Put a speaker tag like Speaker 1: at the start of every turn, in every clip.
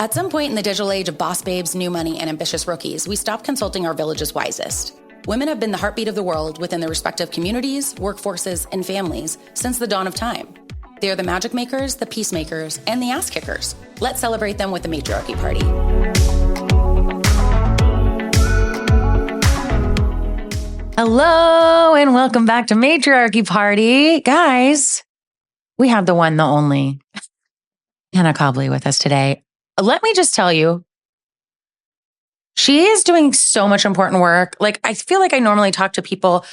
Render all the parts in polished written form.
Speaker 1: At some point in the digital age of boss babes, new money, and ambitious rookies, we stopped consulting our village's wisest. Women have been the heartbeat of the world within their respective communities, workforces, and families since the dawn of time. They are the magic makers, the peacemakers, and the ass kickers. Let's celebrate them with the matriarchy party.
Speaker 2: Hello, and welcome back to Matriarchy Party. Guys, we have the one, the only Hannah Colbley with us today. Let me just tell you, she is doing so much important work. Like, I feel like I normally talk to people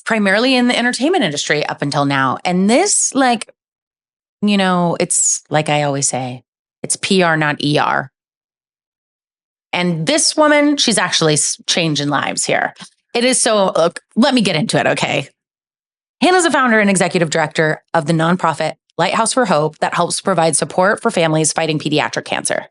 Speaker 2: primarily in the entertainment industry up until now. And this, like, you know, it's like I always say, it's PR, not ER. And this woman, she's actually changing lives here. It is so, look, let me get into it, okay? Hannah's a founder and executive director of the nonprofit Lighthouse for Hope that helps provide support for families fighting pediatric cancer.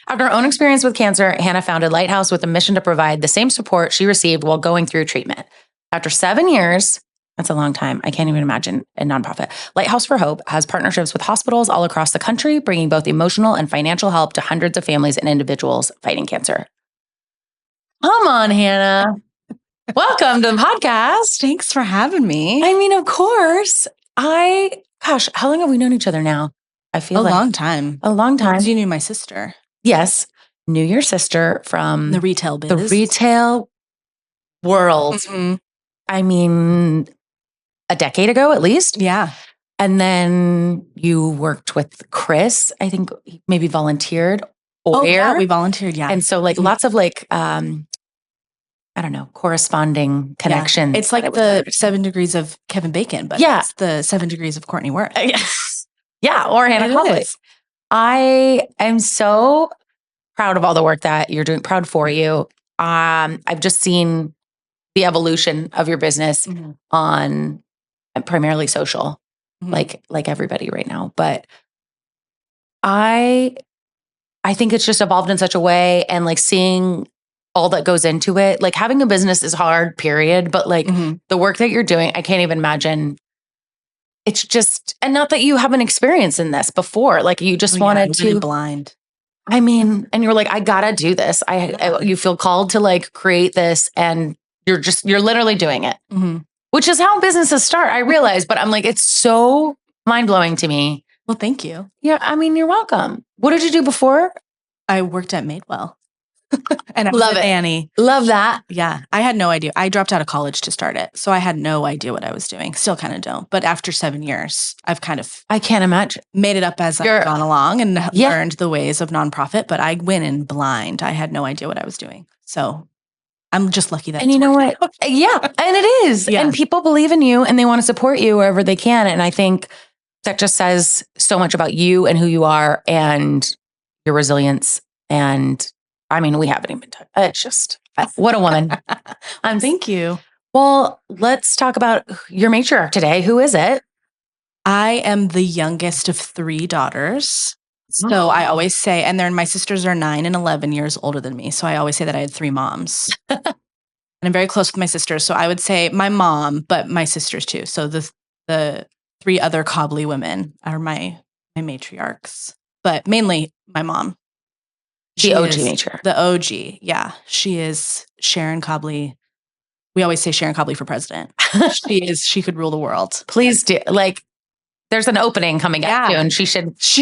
Speaker 2: After her own experience with cancer, Hannah founded Lighthouse with a mission to provide the same support she received while going through treatment. After 7 years, that's a long time. I can't even imagine a nonprofit. Lighthouse for Hope has partnerships with hospitals all across the country, bringing both emotional and financial help to hundreds of families and individuals fighting cancer. Come on, Hannah. Welcome to the podcast.
Speaker 3: Thanks for having me.
Speaker 2: I mean, of course. Gosh, how long have we known each other now? I feel like
Speaker 3: a long time.
Speaker 2: A long time.
Speaker 3: Because you knew my sister.
Speaker 2: Yes. Knew your sister from
Speaker 3: the retail biz.
Speaker 2: The retail world.
Speaker 3: Mm-hmm.
Speaker 2: I mean, a decade ago at least.
Speaker 3: Yeah.
Speaker 2: And then you worked with Chris, I think maybe volunteered.
Speaker 3: Yeah, we volunteered, yeah.
Speaker 2: And so like lots of like, I don't know, corresponding connections.
Speaker 3: Yeah. It's like the 7 degrees of Kevin Bacon, but it's the 7 degrees of Courtney Worth.
Speaker 2: Yeah, or Hannah Colbley. I am so proud of all the work that you're doing, proud for you. I've just seen the evolution of your business on primarily social, like everybody right now. But I think it's just evolved in such a way, and like seeing all that goes into it. Like having a business is hard, period. But like the work that you're doing, I can't even imagine. It's just, and not that you haven't experienced in this before. Like you just wanted to
Speaker 3: really blind.
Speaker 2: I mean, and you're like, I gotta do this. You feel called to like create this, and you're literally doing it, which is how businesses start. I realize, but I'm like, it's so mind blowing to me.
Speaker 3: Well, thank you.
Speaker 2: Yeah, I mean, you're welcome. What did you do before?
Speaker 3: I worked at Madewell. And I
Speaker 2: Love
Speaker 3: was
Speaker 2: it.
Speaker 3: Annie.
Speaker 2: Love that.
Speaker 3: Yeah. I had no idea. I dropped out of college to start it. So I had no idea what I was doing. Still kind of don't. But after 7 years, I've kind of
Speaker 2: I can't imagine.
Speaker 3: Made it up as I've gone along and learned the ways of nonprofit. But I went in blind. I had no idea what I was doing. So I'm just lucky that.
Speaker 2: And you know what? Yeah. And it is. Yeah. And people believe in you and they want to support you wherever they can. And I think that just says so much about you and who you are and your resilience. And I mean, we haven't even touched. It's just, what a woman.
Speaker 3: Thank you.
Speaker 2: Well, let's talk about your matriarch today. Who is it?
Speaker 3: I am the youngest of 3 daughters. So I always say, and my sisters are 9 and 11 years older than me. So I always say that I had 3 moms. And I'm very close with my sisters. So I would say my mom, but my sisters too. So the 3 other Cobley women are my matriarchs, but mainly my mom.
Speaker 2: The OG matriarch.
Speaker 3: The OG, yeah. She is Sharon Cobley. We always say Sharon Cobley for president. She could rule the world.
Speaker 2: Please do. Like, there's an opening coming up soon. She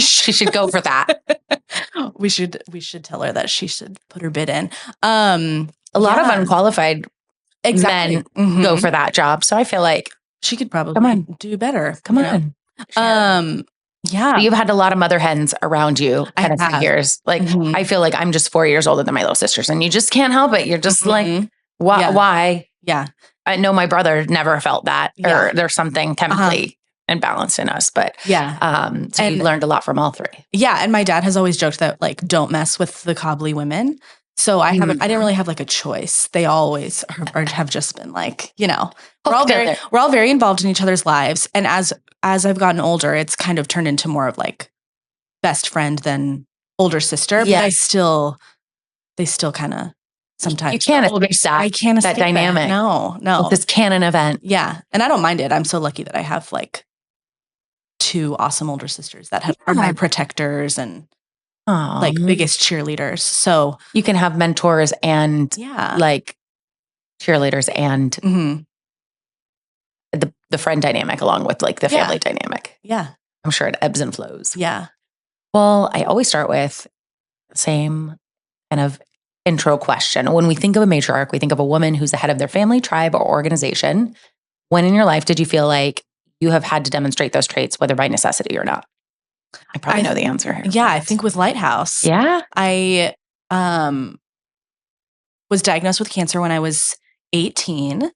Speaker 2: should go for that.
Speaker 3: We should tell her that she should put her bid in.
Speaker 2: A lot of unqualified men go for that job. So I feel like
Speaker 3: she could probably do better.
Speaker 2: Come on.
Speaker 3: Yeah.
Speaker 2: But you've had a lot of mother hens around you kind of years. Like, I feel like I'm just 4 years older than my little sisters and you just can't help it. You're just like, why?
Speaker 3: Yeah.
Speaker 2: I know my brother never felt that or there's something chemically imbalanced in us, but so you learned a lot from all 3.
Speaker 3: Yeah. And my dad has always joked that like, don't mess with the Cobley women. So I didn't really have like a choice. They always have just been like, you know, we're all very involved in each other's lives. And as I've gotten older, it's kind of turned into more of like best friend than older sister. But they still kind of sometimes.
Speaker 2: You can't escape that.
Speaker 3: I can't escape
Speaker 2: that dynamic.
Speaker 3: No.
Speaker 2: This canon event.
Speaker 3: Yeah. And I don't mind it. I'm so lucky that I have like two awesome older sisters that are my protectors and like biggest cheerleaders. So
Speaker 2: you can have mentors and like cheerleaders and the friend dynamic along with like the family dynamic.
Speaker 3: Yeah.
Speaker 2: I'm sure it ebbs and flows.
Speaker 3: Yeah.
Speaker 2: Well, I always start with the same kind of intro question. When we think of a matriarch, we think of a woman who's the head of their family, tribe, or organization. When in your life did you feel like you have had to demonstrate those traits, whether by necessity or not? I probably know the answer here.
Speaker 3: Yeah, I think with Lighthouse.
Speaker 2: Yeah.
Speaker 3: I was diagnosed with cancer when I was 18.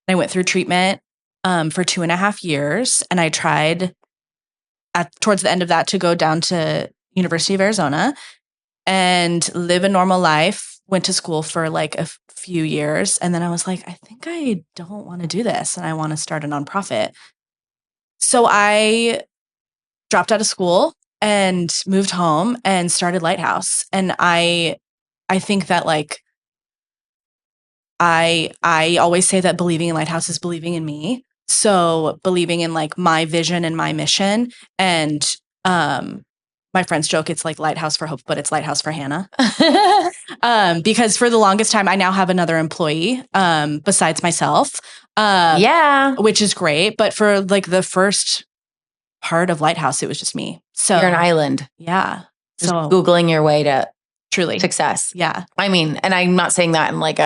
Speaker 3: I went through treatment for 2.5 years. And I tried towards the end of that to go down to University of Arizona and live a normal life. Went to school for like a few years. And then I was like, I think I don't want to do this. And I want to start a nonprofit. So I dropped out of school and moved home and started Lighthouse. And I think that like, I always say that believing in Lighthouse is believing in me. So believing in like my vision and my mission. And my friends joke it's like Lighthouse for Hope, but it's Lighthouse for Hannah. Because for the longest time, I now have another employee besides myself. Which is great. But for like the first part of Lighthouse, it was just me. So
Speaker 2: you're an island.
Speaker 3: Yeah.
Speaker 2: Just Googling your way to
Speaker 3: truly
Speaker 2: success.
Speaker 3: Yeah.
Speaker 2: I mean, and I'm not saying that in like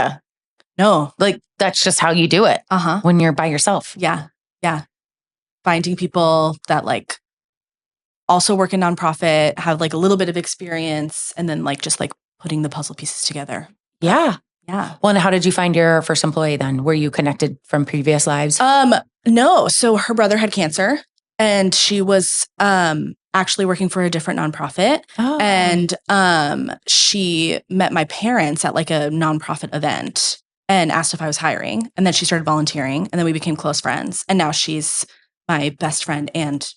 Speaker 3: no,
Speaker 2: like that's just how you do it when you're by yourself.
Speaker 3: Yeah. Yeah. Finding people that like also work in nonprofit, have like a little bit of experience, and then like just like putting the puzzle pieces together.
Speaker 2: Yeah.
Speaker 3: Yeah.
Speaker 2: Well, and how did you find your first employee then? Were you connected from previous lives?
Speaker 3: No. So her brother had cancer and she was actually working for a different nonprofit.
Speaker 2: Oh.
Speaker 3: And she met my parents at like a nonprofit event and asked if I was hiring. And then she started volunteering and then we became close friends. And now she's my best friend and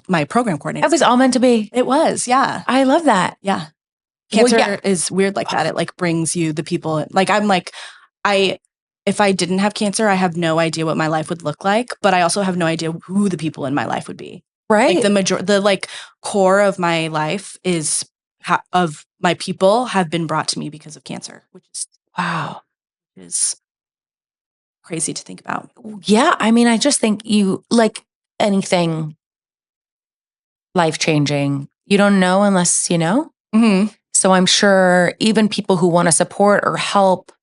Speaker 3: my program coordinator.
Speaker 2: It was all meant to be.
Speaker 3: It was. Yeah.
Speaker 2: I love that.
Speaker 3: Yeah. Cancer is weird like that. It like brings you the people. Like I'm like, if I didn't have cancer, I have no idea what my life would look like, but I also have no idea who the people in my life would be.
Speaker 2: Right.
Speaker 3: Like the like core of my life is of my people have been brought to me because of cancer, which is is crazy to think about.
Speaker 2: Yeah. I mean, I just think you like anything life-changing, you don't know unless you know.
Speaker 3: Mm-hmm.
Speaker 2: So I'm sure even people who want to support or help,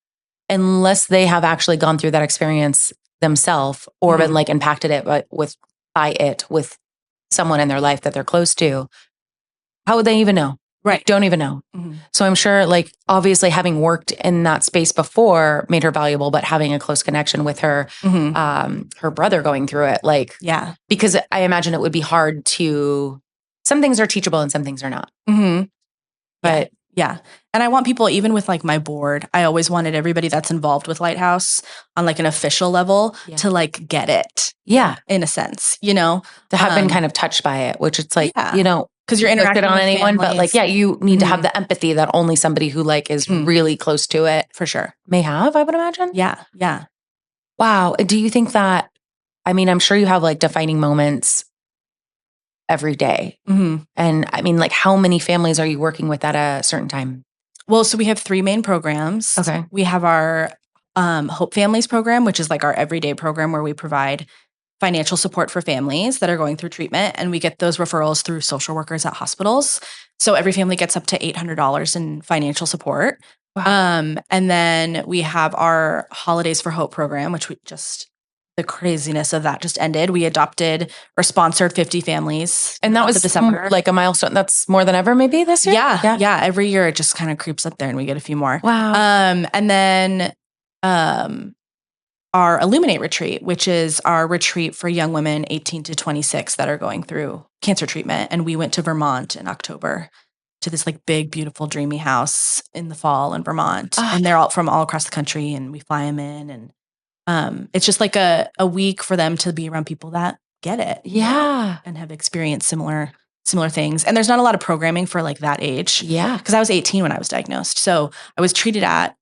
Speaker 2: unless they have actually gone through that experience themselves or been like impacted with someone in their life that they're close to, how would they even know?
Speaker 3: Right.
Speaker 2: Don't even know.
Speaker 3: Mm-hmm.
Speaker 2: So I'm sure like obviously having worked in that space before made her valuable, but having a close connection with her, her brother going through it, like, because I imagine it would be hard to, some things are teachable and some things are not.
Speaker 3: Mm-hmm.
Speaker 2: But
Speaker 3: yeah. And I want people, even with like my board, I always wanted everybody that's involved with Lighthouse on like an official level to like get it.
Speaker 2: Yeah.
Speaker 3: In a sense, you know,
Speaker 2: to have been kind of touched by it, which it's like, you know,
Speaker 3: because you're interacting
Speaker 2: on
Speaker 3: with
Speaker 2: anyone,
Speaker 3: families.
Speaker 2: but like, yeah, you need to have the empathy that only somebody who like is really close to it
Speaker 3: for sure
Speaker 2: may have, I would imagine.
Speaker 3: Yeah. Yeah.
Speaker 2: Wow. Do you think that, I mean, I'm sure you have like defining moments every day.
Speaker 3: Mm-hmm.
Speaker 2: And I mean, like how many families are you working with at a certain time?
Speaker 3: Well, so we have 3 main programs.
Speaker 2: Okay.
Speaker 3: We have our Hope Families program, which is like our everyday program where we provide financial support for families that are going through treatment. And we get those referrals through social workers at hospitals. So every family gets up to $800 in financial support.
Speaker 2: Wow.
Speaker 3: And then we have our Holidays for Hope program, which we just, the craziness of that just ended. We adopted or sponsored 50 families.
Speaker 2: And that was
Speaker 3: December.
Speaker 2: Like a milestone. That's more than ever maybe this year?
Speaker 3: Yeah. Every year it just kind of creeps up there and we get a few more.
Speaker 2: Wow.
Speaker 3: And then our Illuminate retreat, which is our retreat for young women 18 to 26 that are going through cancer treatment. And we went to Vermont in October to this like big, beautiful, dreamy house in the fall in Vermont. And they're all from all across the country and we fly them in. And it's just like a week for them to be around people that get it.
Speaker 2: Yeah.
Speaker 3: And have experienced similar things. And there's not a lot of programming for like that age.
Speaker 2: Yeah.
Speaker 3: Because I was 18 when I was diagnosed. So I was treated at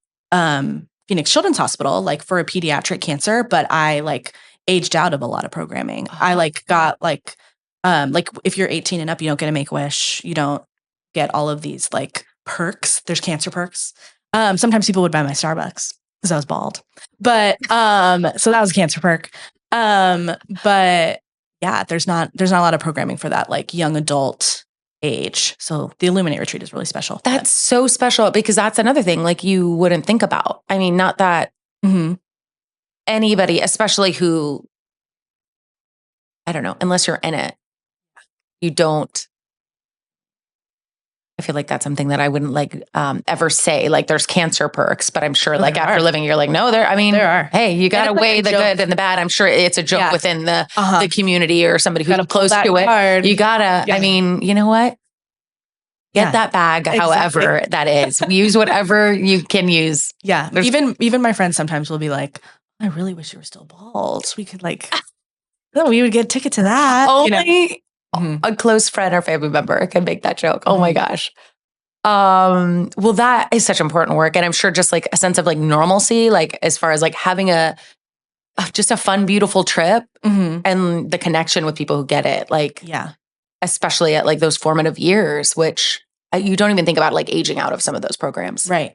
Speaker 3: Phoenix Children's Hospital, like for a pediatric cancer, but I like aged out of a lot of programming. I like got like like if you're 18 and up, you don't get a Make-A-Wish. You don't get all of these like perks. There's cancer perks. Sometimes people would buy my Starbucks because I was bald. But so that was a cancer perk. But yeah, there's not a lot of programming for that like young adult age. So the Illuminate retreat is really special.
Speaker 2: That's so special because that's another thing like you wouldn't think about. I mean, not that anybody, especially who, I don't know, unless you're in it, you don't. I feel like that's something that I wouldn't like ever say. Like there's cancer perks, but I'm sure like after living, you're like, no, there are. Hey, you got to weigh the good and the bad. I'm sure it's a joke within the community or somebody who's close to it. You gotta, I mean, you know what? Get that bag, however that is. Use whatever you can use.
Speaker 3: Yeah. Even my friends sometimes will be like, I really wish you were still bald. So we could like, we would get a ticket to that.
Speaker 2: Only a close friend or family member can make that joke. Oh my gosh. Well, that is such important work. And I'm sure just like a sense of like normalcy, like as far as like having just a fun, beautiful trip and the connection with people who get it. Like, especially at like those formative years, which you don't even think about like aging out of some of those programs.
Speaker 3: Right.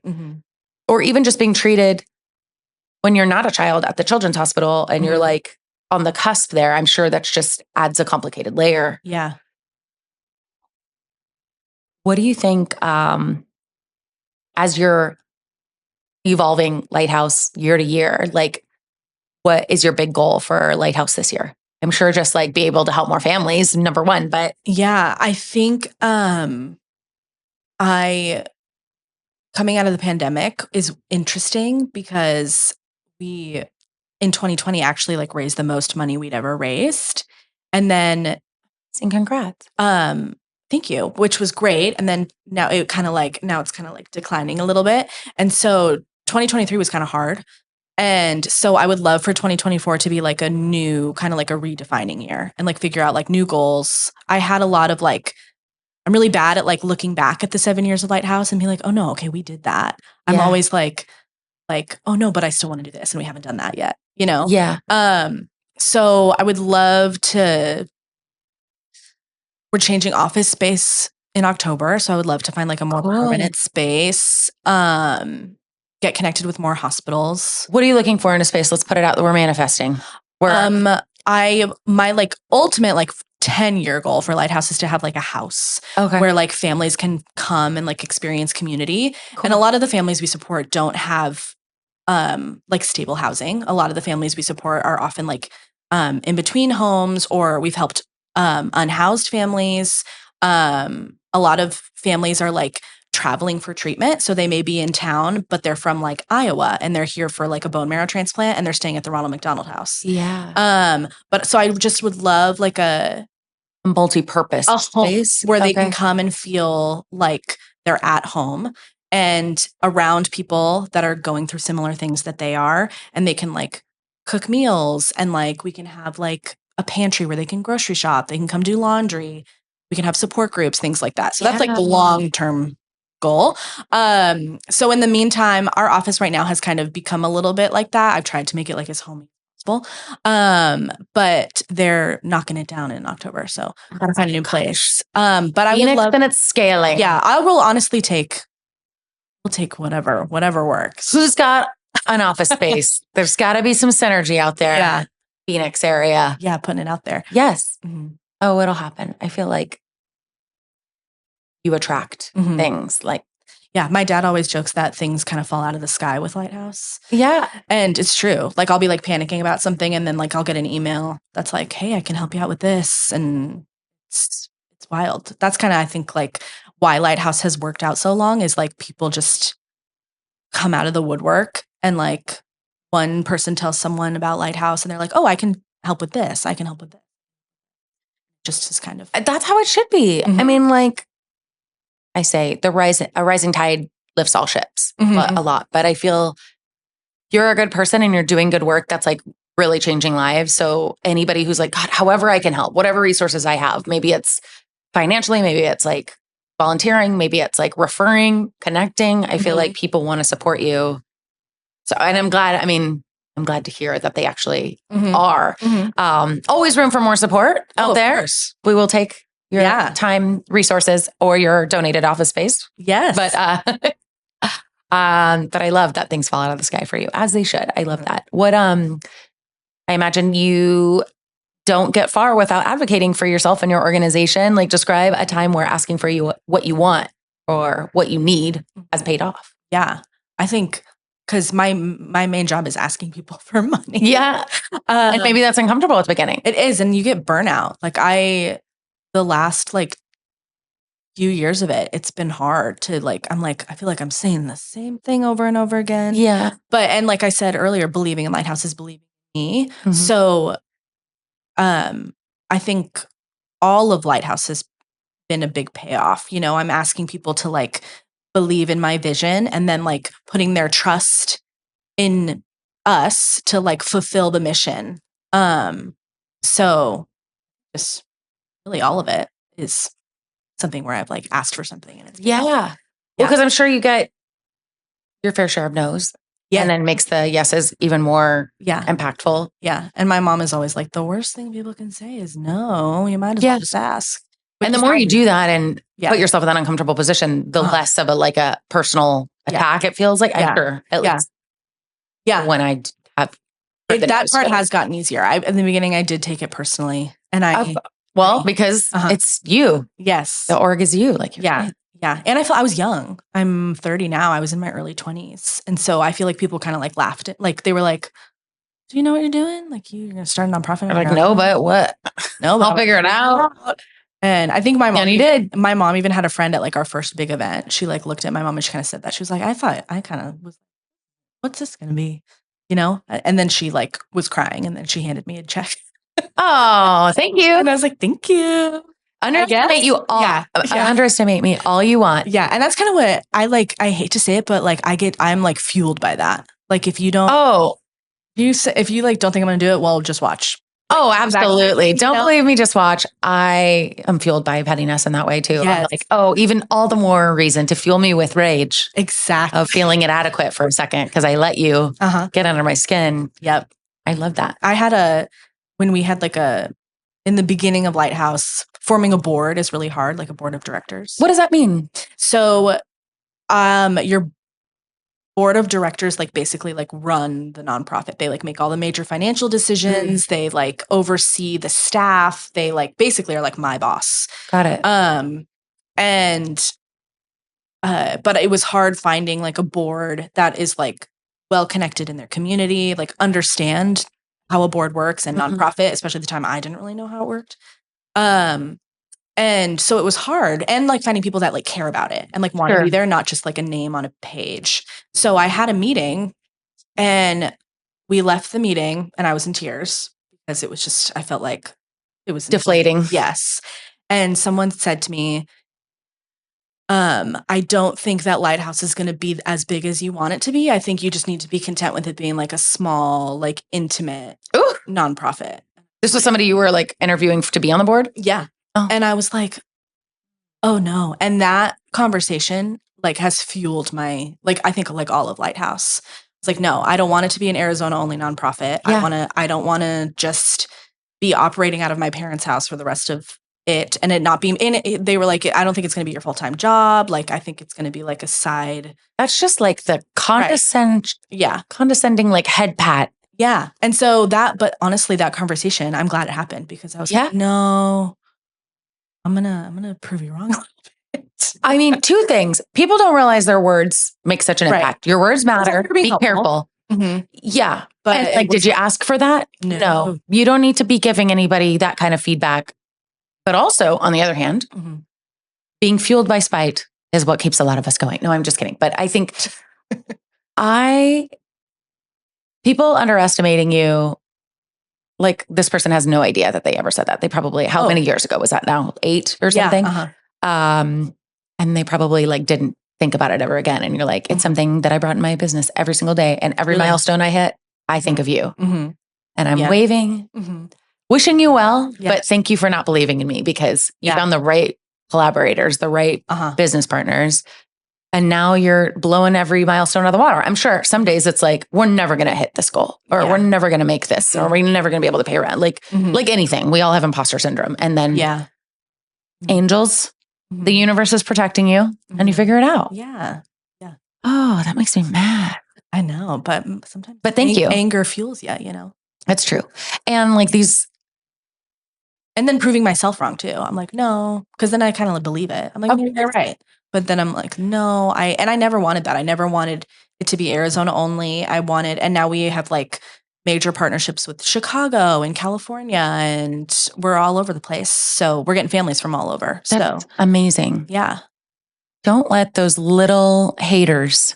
Speaker 2: Or even just being treated when you're not a child at the children's hospital and you're like on the cusp there. I'm sure that just adds a complicated layer.
Speaker 3: Yeah.
Speaker 2: What do you think as you're evolving Lighthouse year to year, like what is your big goal for Lighthouse this year? I'm sure just like be able to help more families, number one, but
Speaker 3: yeah, I think coming out of the pandemic is interesting because we in 2020 actually like raised the most money we'd ever raised. And then
Speaker 2: congrats.
Speaker 3: Thank you, which was great. And then now it's kind of like declining a little bit. And so 2023 was kind of hard. And so I would love for 2024 to be like a new kind of like a redefining year and like figure out like new goals. I had a lot of like, I'm really bad at like looking back at the 7 years of Lighthouse and being like, oh no, okay, we did that. I'm always like, oh no, but I still want to do this. And we haven't done that yet, you know?
Speaker 2: Yeah.
Speaker 3: So I would love to, we're changing office space in October. So I would love to find like a more permanent space. Get connected with more hospitals.
Speaker 2: What are you looking for in a space? Let's put it out that we're manifesting.
Speaker 3: My like ultimate like 10-year goal for Lighthouse is to have like a house where like families can come and like experience community. Cool. And a lot of the families we support don't have like stable housing. A lot of the families we support are often like in between homes, or we've helped unhoused families. A lot of families are like traveling for treatment. So they may be in town, but they're from like Iowa and they're here for like a bone marrow transplant and they're staying at the Ronald McDonald House.
Speaker 2: Yeah.
Speaker 3: But so I just would love like a
Speaker 2: multi-purpose space
Speaker 3: where they can come and feel like they're at home and around people that are going through similar things that they are. And they can like cook meals and like we can have like a pantry where they can grocery shop. They can come do laundry. We can have support groups, things like that. So that's like the long-term goal. So in the meantime, our office right now has kind of become a little bit like that. I've tried to make it like as homey as possible. But they're knocking it down in October. So I gotta find a new place. But I would love,
Speaker 2: and it's scaling.
Speaker 3: Yeah, I will honestly we'll take whatever works.
Speaker 2: Who's got an office space? There's gotta be some synergy out there.
Speaker 3: Yeah.
Speaker 2: Phoenix area.
Speaker 3: Yeah, putting it out there.
Speaker 2: Yes. Oh, it'll happen. I feel like you attract things like.
Speaker 3: Yeah, my dad always jokes that things kind of fall out of the sky with Lighthouse.
Speaker 2: Yeah.
Speaker 3: And it's true. Like I'll be like panicking about something and then like I'll get an email that's like, hey, I can help you out with this. And it's wild. That's kind of, I think, like why Lighthouse has worked out so long is like people just come out of the woodwork and like one person tells someone about Lighthouse and they're like, oh, I can help with this. I can help with this. Just as kind of.
Speaker 2: That's how it should be. I mean, like, I say a rising tide lifts all ships a lot, but I feel you're a good person and you're doing good work. That's like really changing lives. So anybody who's like, God, however I can help, whatever resources I have, maybe it's financially, maybe it's like volunteering, maybe it's like referring, connecting. I feel like people want to support you. So, and I'm I'm glad to hear that they actually are. Always room for more support out there. Of course. We will take your time, resources, or your donated office space.
Speaker 3: Yes.
Speaker 2: But I love that things fall out of the sky for you, as they should. I love that. What I imagine you don't get far without advocating for yourself and your organization. Like, describe a time where asking for you what you want or what you need has paid off.
Speaker 3: Yeah. I think because my main job is asking people for money.
Speaker 2: Yeah. And maybe that's uncomfortable at the beginning.
Speaker 3: It is. And you get burnout. Like the last like few years of it, it's been hard to like, I feel like I'm saying the same thing over and over again.
Speaker 2: Yeah.
Speaker 3: But, and like I said earlier, believing in Lighthouse is believing in me. So, I think all of Lighthouse has been a big payoff. You know, I'm asking people to like believe in my vision and then like putting their trust in us to like fulfill the mission. So just really all of it is something where I've like asked for something. And it's
Speaker 2: Well, because I'm sure you get your fair share of no's.
Speaker 3: Yeah.
Speaker 2: And then makes the yeses even more impactful.
Speaker 3: Yeah. And my mom is always like, the worst thing people can say is no. You might as well just ask.
Speaker 2: And the more you do that and put yourself in that uncomfortable position, the less of a personal attack it feels like after at least.
Speaker 3: Yeah.
Speaker 2: When I have
Speaker 3: that part has gotten easier. In the beginning, I did take it personally, and
Speaker 2: because it's you.
Speaker 3: Yes,
Speaker 2: the org is you. Like
Speaker 3: yeah. And I feel I was young. I'm 30 now. I was in my early 20s, and so I feel like people kind of like laughed at, like they were like, "Do you know what you're doing? Like you're gonna start a nonprofit?"
Speaker 2: I'm like, no, but what?
Speaker 3: No, but
Speaker 2: I'll figure it out.
Speaker 3: And I think my mom,
Speaker 2: did.
Speaker 3: My mom even had a friend at like our first big event. She like looked at my mom and she kind of said that. She was like, I kind of was, what's this going to be? You know? And then she like was crying and then she handed me a check.
Speaker 2: Oh, thank you.
Speaker 3: And I was like, thank you.
Speaker 2: Underestimate you all. Underestimate me all you want.
Speaker 3: Yeah. And that's kind of what I like. I hate to say it, but like I'm like fueled by that. Like if you don't, if you like don't think I'm going to do it, well, just watch.
Speaker 2: Oh, absolutely. Don't believe me, just watch. I am fueled by pettiness in that way too.
Speaker 3: Yes.
Speaker 2: I'm like, even all the more reason to fuel me with rage.
Speaker 3: Exactly.
Speaker 2: Of feeling inadequate for a second because I let you get under my skin.
Speaker 3: Yep.
Speaker 2: I love that.
Speaker 3: I had when we had in the beginning of Lighthouse, forming a board is really hard, like a board of directors.
Speaker 2: What does that mean?
Speaker 3: So, your board of directors like basically like run the nonprofit. They like make all the major financial decisions. They like oversee the staff. They like basically are like my boss.
Speaker 2: Got it.
Speaker 3: But it was hard finding like a board that is like well connected in their community, like understand how a board works and nonprofit, especially at the time I didn't really know how it worked. And so it was hard, and like finding people that like care about it and like want to be there, not just like a name on a page. So I had a meeting and we left the meeting and I was in tears because it was just, I felt like it was
Speaker 2: deflating.
Speaker 3: Yes. And someone said to me, I don't think that Lighthouse is going to be as big as you want it to be. I think you just need to be content with it being like a small, like intimate nonprofit.
Speaker 2: This was somebody you were like interviewing to be on the board?
Speaker 3: Yeah. Oh. And I was like, oh no. And that conversation like has fueled my, like, I think like all of Lighthouse. It's like, no, I don't want it to be an Arizona only nonprofit. Yeah. I don't want to just be operating out of my parents' house for the rest of it and it not be in it. They were like, I don't think it's going to be your full-time job. Like, I think it's going to be like a side.
Speaker 2: That's just like the condescending like head pat.
Speaker 3: Yeah. And so but honestly, that conversation, I'm glad it happened because I was like, no, I'm gonna prove you wrong a little bit.
Speaker 2: I mean, two things. People don't realize their words make such an impact. Your words matter. Be careful. Mm-hmm. Yeah. But like, did you ask for that? No. You don't need to be giving anybody that kind of feedback. But also, on the other hand, being fueled by spite is what keeps a lot of us going. No, I'm just kidding. But I think people underestimating you, like this person has no idea that they ever said that. They probably, how many years ago was that now? 8 or something? And they probably like didn't think about it ever again. And you're like, it's something that I brought in my business every single day. And every milestone I hit, I think of you. And I'm waving, wishing you well, but thank you for not believing in me because you found the right collaborators, the right business partners. And now you're blowing every milestone out of the water. I'm sure some days it's like, we're never going to hit this goal, or we're never going to make this, or we're never going to be able to pay rent. Like anything, we all have imposter syndrome. And then angels, the universe is protecting you and you figure it out.
Speaker 3: Yeah. Yeah.
Speaker 2: Oh, that makes me mad.
Speaker 3: I know, but sometimes
Speaker 2: thank you.
Speaker 3: Anger fuels you, you know?
Speaker 2: That's true. And like
Speaker 3: and then proving myself wrong too. I'm like, no, because then I kind of believe it. I'm like, maybe they're right. But then I'm like, no, I never wanted that. I never wanted it to be Arizona only. And now we have like major partnerships with Chicago and California, and we're all over the place. So we're getting families from all over.
Speaker 2: That's amazing.
Speaker 3: Yeah.
Speaker 2: Don't let those little haters,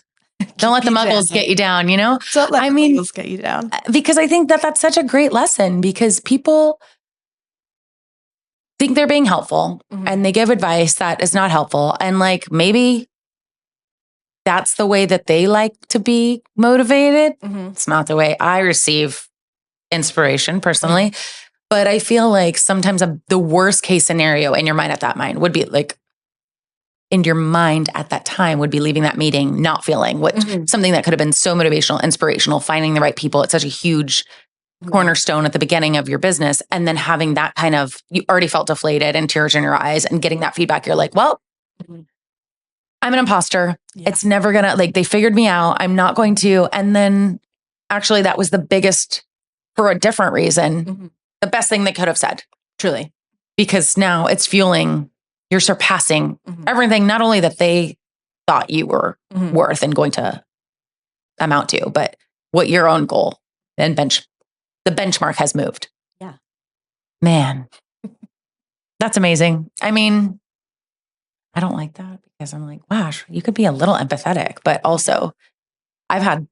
Speaker 2: don't let the muggles get you down, you know?
Speaker 3: Don't let the muggles get you down.
Speaker 2: Because I think that's such a great lesson, because people think they're being helpful and they give advice that is not helpful. And like, maybe that's the way that they like to be motivated. It's not the way I receive inspiration personally. But I feel like sometimes the worst case scenario in your mind at that time would be leaving that meeting, not feeling something that could have been so motivational, inspirational, finding the right people. It's such a huge cornerstone at the beginning of your business. And then having that kind of, you already felt deflated and tears in your eyes, and getting that feedback. You're like, well, I'm an imposter. Yeah. It's never gonna, like, they figured me out. I'm not going to. And then actually that was the biggest, for a different reason, the best thing they could have said.
Speaker 3: Truly.
Speaker 2: Because now it's fueling, you're surpassing everything, not only that they thought you were worth and going to amount to, but what your own goal and the benchmark has moved.
Speaker 3: Yeah.
Speaker 2: Man, that's amazing. I mean, I don't like that, because I'm like, gosh, you could be a little empathetic, but also I've had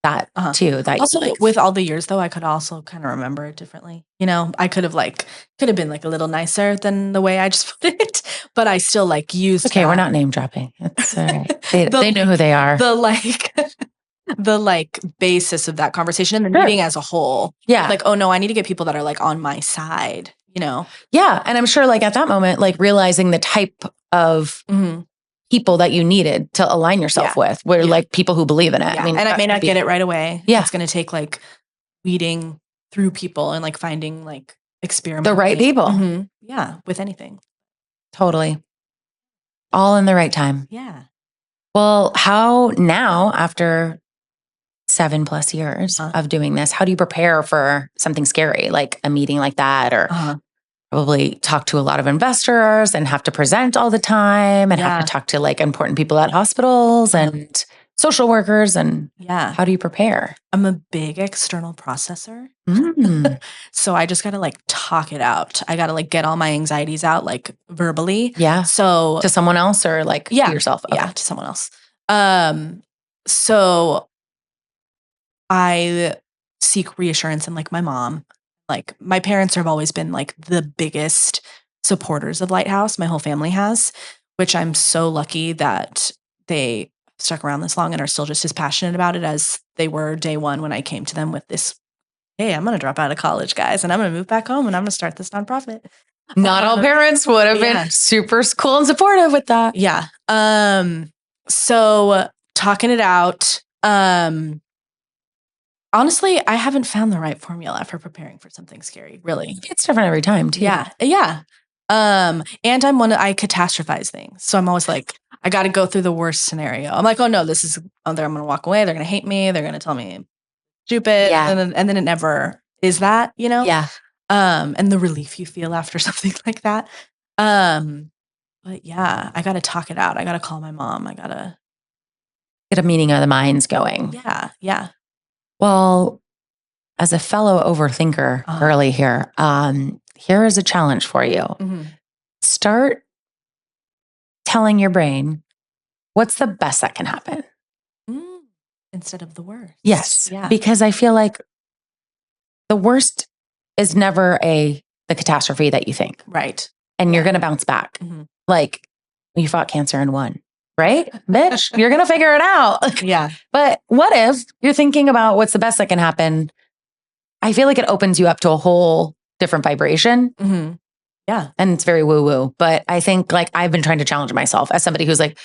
Speaker 2: that too. That
Speaker 3: also, with all the years though, I could also kind of remember it differently. You know, I could have been like a little nicer than the way I just put it, but I still like used.
Speaker 2: Okay, we're not name dropping. It's all right. They know who they are.
Speaker 3: The basis of that conversation and the meeting as a whole.
Speaker 2: Yeah.
Speaker 3: Like, oh no, I need to get people that are like on my side, you know?
Speaker 2: Yeah. And I'm sure like at that moment, like realizing the type of people that you needed to align yourself with were like people who believe in it.
Speaker 3: Yeah.
Speaker 2: I mean,
Speaker 3: and I may not get it right away.
Speaker 2: Yeah.
Speaker 3: It's going to take like weeding through people and like finding like experimenting.
Speaker 2: The right people.
Speaker 3: Yeah. With anything.
Speaker 2: Totally. All in the right time.
Speaker 3: Yeah.
Speaker 2: Well, how now, after 7+ years of doing this, how do you prepare for something scary, like a meeting like that, or probably talk to a lot of investors and have to present all the time and have to talk to like important people at hospitals and social workers, and how do you prepare?
Speaker 3: I'm a big external processor. So I just got to like talk it out. I got to like get all my anxieties out like verbally.
Speaker 2: Yeah.
Speaker 3: So
Speaker 2: to someone else, or like to yourself?
Speaker 3: Okay. Yeah, to someone else. So I seek reassurance in like my mom. Like my parents have always been like the biggest supporters of Lighthouse. My whole family has, which I'm so lucky that they stuck around this long and are still just as passionate about it as they were day one when I came to them with this, hey, I'm going to drop out of college, guys, and I'm going to move back home and I'm going to start this nonprofit.
Speaker 2: Not all parents would have been super cool and supportive with that.
Speaker 3: Yeah. So talking it out, honestly, I haven't found the right formula for preparing for something scary, really.
Speaker 2: It's different every time, too.
Speaker 3: Yeah. Yeah. And I catastrophize things. So I'm always like, I got to go through the worst scenario. I'm like, oh no, I'm going to walk away. They're going to hate me. They're going to tell me stupid.
Speaker 2: Yeah.
Speaker 3: And then it never is that, you know?
Speaker 2: Yeah.
Speaker 3: And the relief you feel after something like that. But yeah, I got to talk it out. I got to call my mom. I got to
Speaker 2: get a meeting of the minds going.
Speaker 3: Yeah. Yeah.
Speaker 2: Well, as a fellow overthinker early here, here is a challenge for you. Start telling your brain, what's the best that can happen?
Speaker 3: Instead of the worst.
Speaker 2: Yes.
Speaker 3: Yeah.
Speaker 2: Because I feel like the worst is never the catastrophe that you think.
Speaker 3: Right.
Speaker 2: And you're going to bounce back. Like you fought cancer and won. Right? Bitch, you're going to figure it out.
Speaker 3: Yeah.
Speaker 2: But what if you're thinking about what's the best that can happen? I feel like it opens you up to a whole different vibration.
Speaker 3: Yeah.
Speaker 2: And it's very woo-woo. But I think like I've been trying to challenge myself as somebody who's like,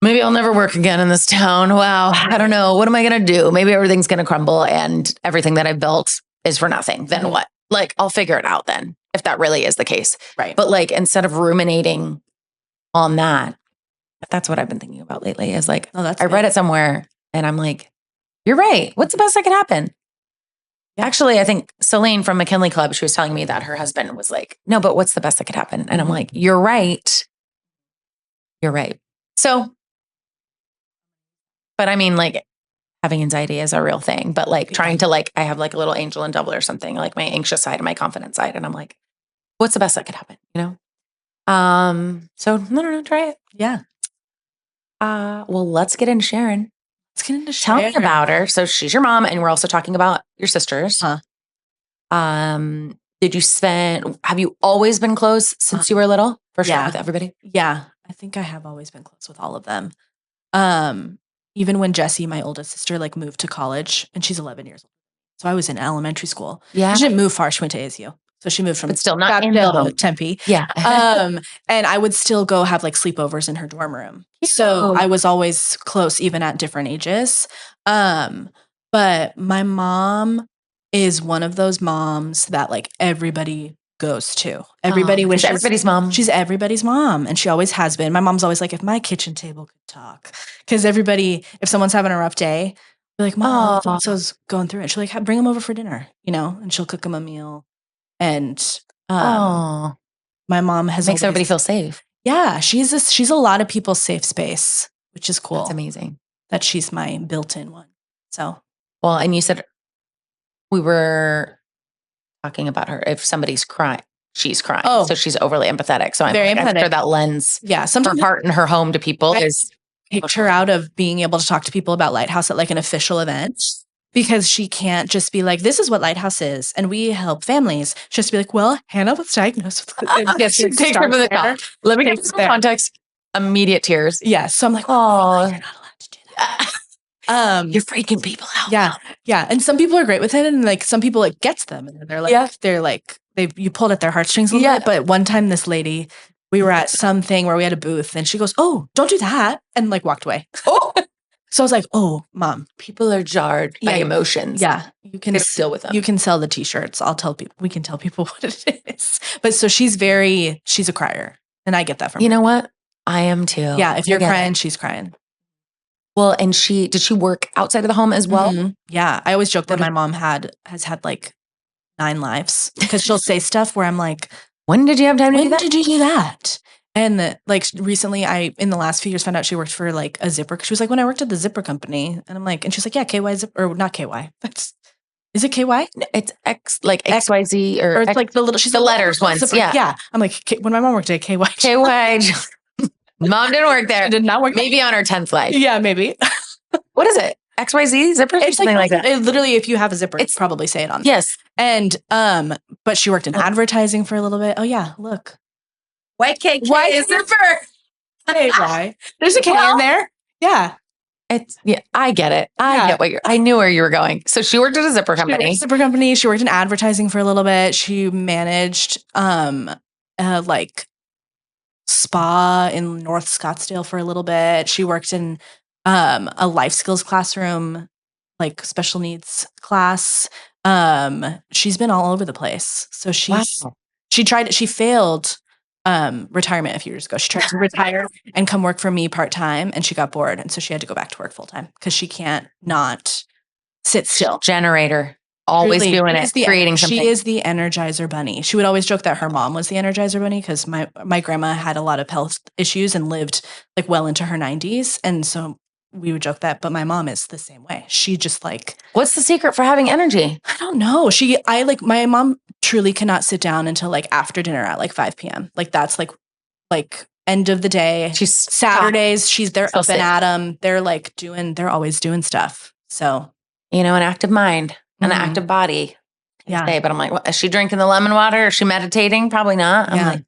Speaker 2: maybe I'll never work again in this town. Wow. I don't know. What am I going to do? Maybe everything's going to crumble and everything that I've built is for nothing. Then what? Like, I'll figure it out then, if that really is the case.
Speaker 3: Right.
Speaker 2: But like, instead of ruminating on that, that's what I've been thinking about lately is like, I read it somewhere and I'm like, you're right. What's the best that could happen? Actually, I think Celine from McKinley Club, she was telling me that her husband was like, no, but what's the best that could happen? And I'm like, you're right. You're right. So, but I mean, like having anxiety is a real thing, but like trying to like, I have like a little angel and devil or something, like my anxious side and my confident side. And I'm like, what's the best that could happen? You know? So no, try it.
Speaker 3: Yeah.
Speaker 2: Well, let's get into Sharon.
Speaker 3: Tell
Speaker 2: me about her. So she's your mom, and we're also talking about your sisters. Have you always been close since you were little? For sure, with everybody?
Speaker 3: Yeah. I think I have always been close with all of them. Even when Jessie, my oldest sister, like moved to college, and she's 11 years old. So I was in elementary school. Yeah. She didn't move far. She went to ASU. So she moved from
Speaker 2: but still not in
Speaker 3: to Tempe.
Speaker 2: Yeah.
Speaker 3: And I would still go have like sleepovers in her dorm room. So I was always close, even at different ages. But my mom is one of those moms that like everybody goes to. Everybody wishes.
Speaker 2: Everybody's mom.
Speaker 3: She's everybody's mom. And she always has been. My mom's always like, if my kitchen table could talk. Because everybody, if someone's having a rough day, they're like, Mom, so-and-so's going through it. She'll like, bring them over for dinner, you know, and she'll cook them a meal. And my mom makes
Speaker 2: everybody feel safe.
Speaker 3: Yeah, she's a lot of people's safe space, which is cool.
Speaker 2: That's amazing.
Speaker 3: That she's my built-in one. So,
Speaker 2: well, and you said we were talking about her. If somebody's crying, she's crying. Oh, so she's overly empathetic. So I'm very empathetic. After that lens.
Speaker 3: Yeah, sometimes
Speaker 2: her heart and her home to people is
Speaker 3: picked her out of being able to talk to people about Lighthouse at like an official event. Because she can't just be like, this is what Lighthouse is, and we help families. She has to be like, well, Hannah was diagnosed with
Speaker 2: take her from the top. Let me get some context. Immediate tears.
Speaker 3: Yeah. So I'm like, oh, you're not allowed to do that.
Speaker 2: You're freaking people out.
Speaker 3: Yeah. Yeah. And some people are great with it, and like some people it gets them. And they're like, you pulled at their heartstrings a little bit. But one time this lady, we were at something where we had a booth, and she goes, oh, don't do that. And like walked away. Oh. So I was like, oh, Mom.
Speaker 2: People are jarred by emotions.
Speaker 3: Yeah. You can
Speaker 2: deal with them.
Speaker 3: You can sell the t-shirts. I'll tell people, we can tell people what it is. But so she's a crier. And I get that from her.
Speaker 2: You know what? I am too.
Speaker 3: Yeah. If you're crying, she's crying.
Speaker 2: Well, and did she work outside of the home as well? Mm-hmm.
Speaker 3: Yeah. I always joke that my mom has had like 9 lives because she'll say stuff where I'm like,
Speaker 2: when did you have time to do that?
Speaker 3: When did you do that? And like recently in the last few years, found out she worked for like a zipper. She was like, when I worked at the zipper company, and I'm like, and she's like, yeah, KY zipper, or not KY. Is it KY?
Speaker 2: It's XYZ or
Speaker 3: it's like the little, she's
Speaker 2: the letters ones.
Speaker 3: Zipper. Yeah. I'm like, when my mom worked at KY.
Speaker 2: Mom didn't work there.
Speaker 3: She did not work.
Speaker 2: Maybe on her 10th life.
Speaker 3: Yeah, maybe.
Speaker 2: What is it? XYZ zipper?
Speaker 3: It's
Speaker 2: something like that.
Speaker 3: Literally, if you have a zipper, it's probably say it on.
Speaker 2: Yes.
Speaker 3: And, but she worked in advertising for a little bit. Oh yeah. Look.
Speaker 2: White zipper.
Speaker 3: KY. There's a K in there. Yeah.
Speaker 2: I get it. I knew where you were going. So she worked at a zipper company.
Speaker 3: She worked in advertising for a little bit. She managed like spa in North Scottsdale for a little bit. She worked in a life skills classroom, like special needs class. She's been all over the place. So she failed retirement a few years ago. She tried to retire and come work for me part-time, and she got bored. And so she had to go back to work full-time because she can't not sit still.
Speaker 2: Generator. Always doing it, creating something.
Speaker 3: She is the Energizer Bunny. She would always joke that her mom was the Energizer Bunny because my grandma had a lot of health issues and lived like well into her 90s. And so we would joke that, but my mom is the same way. She just like...
Speaker 2: What's the secret for having energy?
Speaker 3: I don't know. My mom truly cannot sit down until like after dinner at like 5 p.m. Like that's like end of the day.
Speaker 2: She's
Speaker 3: Saturdays. They're up and at 'em. They're always doing stuff. So,
Speaker 2: an active mind. An active body. Yeah. But I'm like, what, is she drinking the lemon water? Is she meditating? Probably not. I'm like,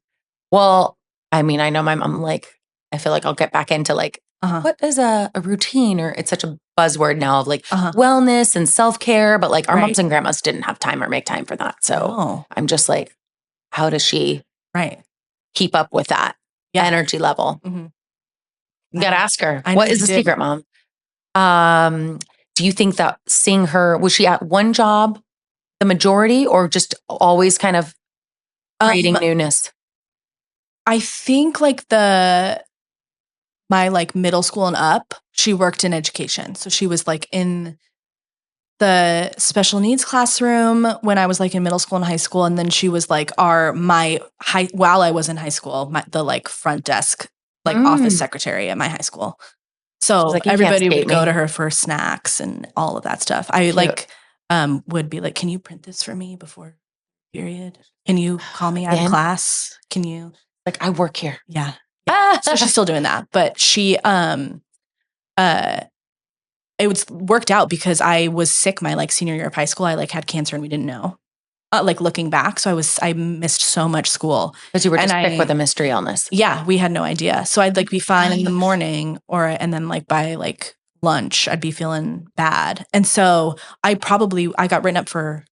Speaker 2: well, I mean, I know my mom, like, I feel like I'll get back into like, what is a routine? Or it's such a buzzword now of like wellness and self-care. But like our moms and grandmas didn't have time or make time for that. So I'm just like, how does she keep up with that energy level? Mm-hmm. You got to ask her.
Speaker 3: I
Speaker 2: What
Speaker 3: know
Speaker 2: is the
Speaker 3: you did.
Speaker 2: secret, Mom? Do you think that seeing her, was she at one job the majority or just always kind of creating newness?
Speaker 3: I think like my like middle school and up, she worked in education. So she was like in the special needs classroom when I was like in middle school and high school. And then she was like while I was in high school, the like front desk, like office secretary at my high school. So
Speaker 2: like,
Speaker 3: everybody would go to her for snacks and all of that stuff. I
Speaker 2: Cute.
Speaker 3: would be like, can you print this for me before period? Can you call me out of
Speaker 2: Again?
Speaker 3: class? Can you?
Speaker 2: Like, I work here.
Speaker 3: Yeah. So she's still doing that, but she it was worked out because I was sick my like senior year of high school. I like had cancer and we didn't know. Like looking back, so I missed so much school
Speaker 2: because you were just sick with a mystery illness.
Speaker 3: Yeah, we had no idea. So I'd like be fine in the morning, and then like by like lunch, I'd be feeling bad. And so I got written up for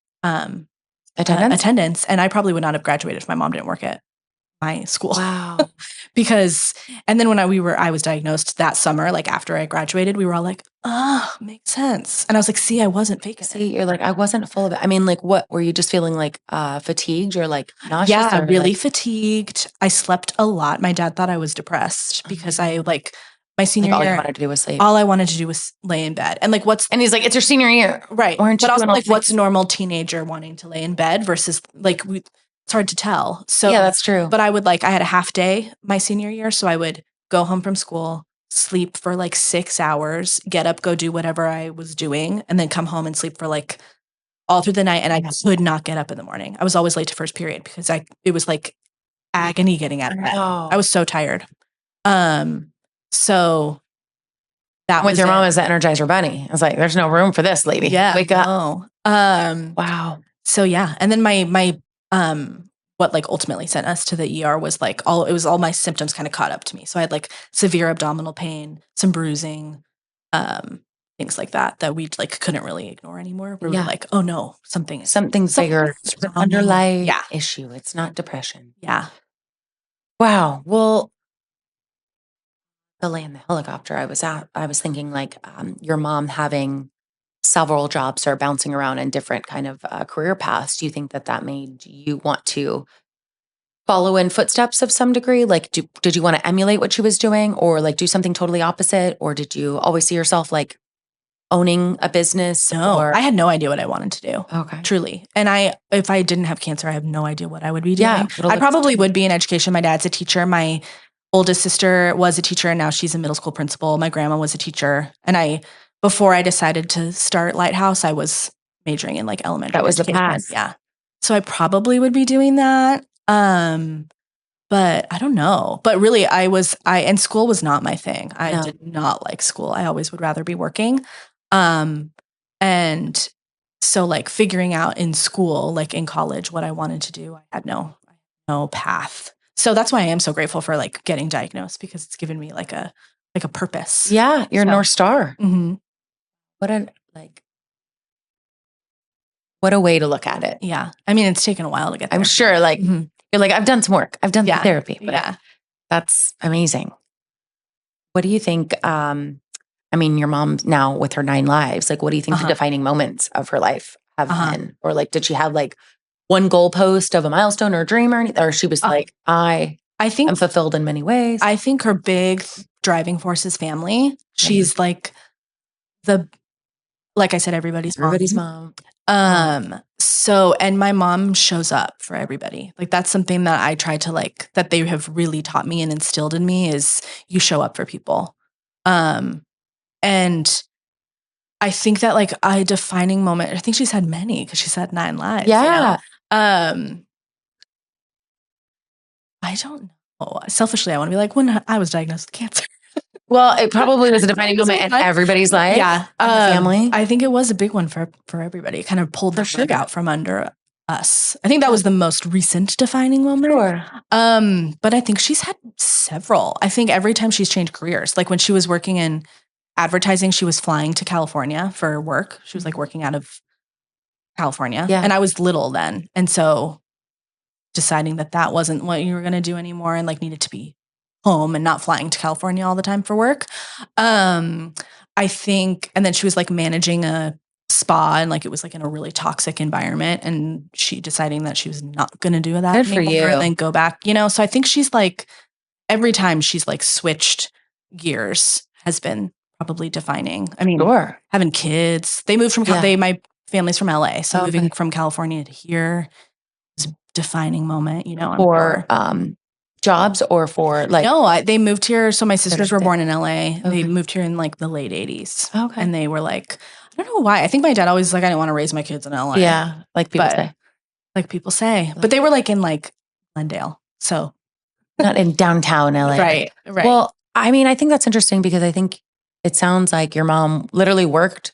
Speaker 3: attendance, and I probably would not have graduated if my mom didn't work at my school.
Speaker 2: Wow.
Speaker 3: And then when I was diagnosed that summer, like after I graduated, we were all like, oh, makes sense. And I was like, see, I wasn't faking it.
Speaker 2: See, you're like, I wasn't full of it. I mean, like, what were you just feeling like fatigued or like nauseous?
Speaker 3: Yeah,
Speaker 2: or
Speaker 3: really
Speaker 2: like,
Speaker 3: fatigued. I slept a lot. My dad thought I was depressed because I like my senior
Speaker 2: all
Speaker 3: year.
Speaker 2: you wanted to do was sleep.
Speaker 3: All I wanted to do was lay in bed. And like,
Speaker 2: and he's like, it's your senior year.
Speaker 3: Right.
Speaker 2: But
Speaker 3: also like, what's a normal teenager wanting to lay in bed versus like, it's hard to tell. So
Speaker 2: yeah, that's true.
Speaker 3: But I had a half day my senior year. So I would go home from school, sleep for like 6 hours, get up, go do whatever I was doing, and then come home and sleep for like all through the night. And I could not get up in the morning. I was always late to first period because it was like agony getting out of bed. I was so tired. So that
Speaker 2: with your mom as the Energizer Bunny. I was like, there's no room for this, lady.
Speaker 3: Yeah.
Speaker 2: Wake up.
Speaker 3: No.
Speaker 2: Wow.
Speaker 3: So yeah. And then my what like ultimately sent us to the ER was like all my symptoms kind of caught up to me. So I had like severe abdominal pain, some bruising, things like that we like couldn't really ignore anymore. We were like, oh no, something's
Speaker 2: bigger. It's an underlying issue. It's not depression.
Speaker 3: Yeah.
Speaker 2: Wow. Well, the land the helicopter I was thinking like your mom having several jobs or bouncing around in different kind of career paths. Do you think that made you want to follow in footsteps of some degree? Like, did you want to emulate what she was doing or like do something totally opposite? Or did you always see yourself like owning a business?
Speaker 3: No, I had no idea what I wanted to do.
Speaker 2: Okay.
Speaker 3: Truly. And if I didn't have cancer, I have no idea what I would be doing.
Speaker 2: Yeah,
Speaker 3: I probably would be in education. My dad's a teacher. My oldest sister was a teacher and now she's a middle school principal. My grandma was a teacher. And before I decided to start Lighthouse, I was majoring in like elementary.
Speaker 2: That was
Speaker 3: education.
Speaker 2: the path.
Speaker 3: Yeah. So I probably would be doing that. But I don't know. But really and school was not my thing. I did not like school. I always would rather be working. And so like figuring out in school, like in college, what I wanted to do, I had no path. So that's why I am so grateful for like getting diagnosed because it's given me like a purpose.
Speaker 2: Yeah. You're North Star.
Speaker 3: Mm-hmm.
Speaker 2: What a way to look at it.
Speaker 3: Yeah. I mean, it's taken a while to get there.
Speaker 2: I'm sure like you're like, I've done some work. I've done some therapy.
Speaker 3: But
Speaker 2: that's amazing. What do you think? I mean, your mom now with her 9 lives, like, what do you think the defining moments of her life have been? Or like, did she have like one goalpost of a milestone or a dream or anything? Or she was like, I think I'm fulfilled in many ways.
Speaker 3: I think her big driving force is family. She's like like I said, everybody's
Speaker 2: mom.
Speaker 3: So, and my mom shows up for everybody. Like that's something that I try to like, that they have really taught me and instilled in me is you show up for people. And I think that like a defining moment, I think she's had many because she's had 9 lives.
Speaker 2: Yeah.
Speaker 3: I don't know. Selfishly, I want to be like, when I was diagnosed with cancer.
Speaker 2: Well, it probably was a defining moment in everybody's life.
Speaker 3: Yeah.
Speaker 2: Family.
Speaker 3: I think it was a big one for everybody. It kind of pulled the rug out from under us. I think that was the most recent defining moment.
Speaker 2: Sure.
Speaker 3: But I think she's had several. I think every time she's changed careers, like when she was working in advertising, she was flying to California for work. She was like working out of California.
Speaker 2: Yeah.
Speaker 3: And I was little then. And so deciding that wasn't what you were going to do anymore and like needed to be home and not flying to California all the time for work. I think, and then she was like managing a spa and like it was like in a really toxic environment, and she deciding that she was not going to do that
Speaker 2: Good for
Speaker 3: anymore
Speaker 2: you.
Speaker 3: and then go back, you know? So I think she's like, every time she's like switched gears has been probably defining. I mean,
Speaker 2: Sure.
Speaker 3: having kids, they moved from, my family's from LA. So
Speaker 2: Okay.
Speaker 3: moving from California to here was a defining moment, you know? I'm
Speaker 2: For jobs or for like?
Speaker 3: No, they moved here. So my sisters were born in LA.
Speaker 2: Okay.
Speaker 3: They moved here in like the late 80s.
Speaker 2: Okay.
Speaker 3: And they were like, I don't know why. I think my dad always was like, I didn't want to raise my kids in LA.
Speaker 2: Yeah, like people
Speaker 3: But-
Speaker 2: say.
Speaker 3: Like people say. But they were like in like Glendale. So
Speaker 2: Not in downtown LA.
Speaker 3: right.
Speaker 2: Well, I mean, I think that's interesting because I think it sounds like your mom literally worked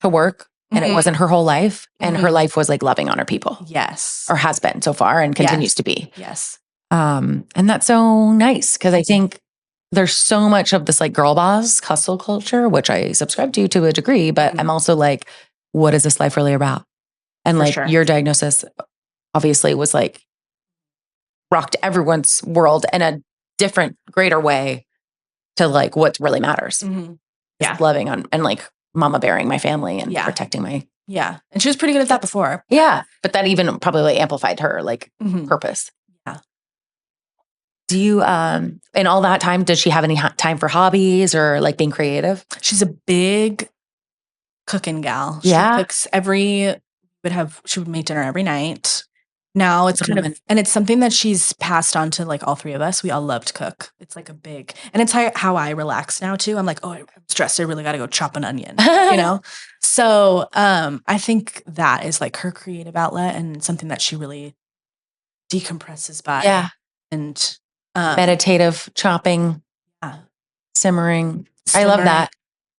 Speaker 2: to work and it wasn't her whole life. And her life was like loving on her people.
Speaker 3: Yes.
Speaker 2: Or has been so far and continues to be.
Speaker 3: Yes.
Speaker 2: And that's so nice because I think there's so much of this like girl boss hustle culture, which I subscribe to a degree, but I'm also like, what is this life really about? And like your diagnosis obviously was like rocked everyone's world in a different, greater way to like what really matters.
Speaker 3: Yeah.
Speaker 2: Loving on and like mama bearing my family and protecting my.
Speaker 3: Yeah. And she was pretty good at that before.
Speaker 2: Yeah. But that even probably amplified her like purpose.
Speaker 3: Yeah.
Speaker 2: Do you, in all that time, does she have any time for hobbies or like being creative?
Speaker 3: She's a big cooking gal. She cooks she would make dinner every night. Now it's kind of, and it's something that she's passed on to like all three of us. We all love to cook. It's like a big, and it's how I relax now too. I'm like, oh, I'm stressed. I really got to go chop an onion, you know? So I think that is like her creative outlet and something that she really decompresses by.
Speaker 2: Yeah.
Speaker 3: And
Speaker 2: meditative chopping, simmering. I love that.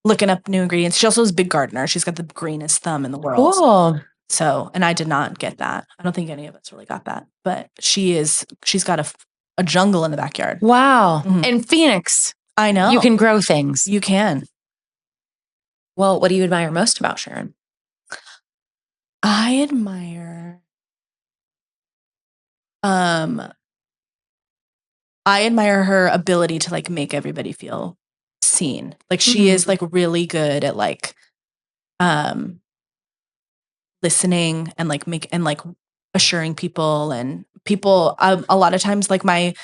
Speaker 3: Looking up new ingredients. She also is a big gardener. She's got the greenest thumb in the world.
Speaker 2: Cool.
Speaker 3: So, and I did not get that. I don't think any of us really got that, but she's got a jungle in the backyard.
Speaker 2: Wow. In Phoenix.
Speaker 3: I know.
Speaker 2: You can grow things.
Speaker 3: You can.
Speaker 2: Well, what do you admire most about Sharon?
Speaker 3: I admire her ability to like make everybody feel seen. Like she is like really good at like listening and like assuring people and people a lot of times like my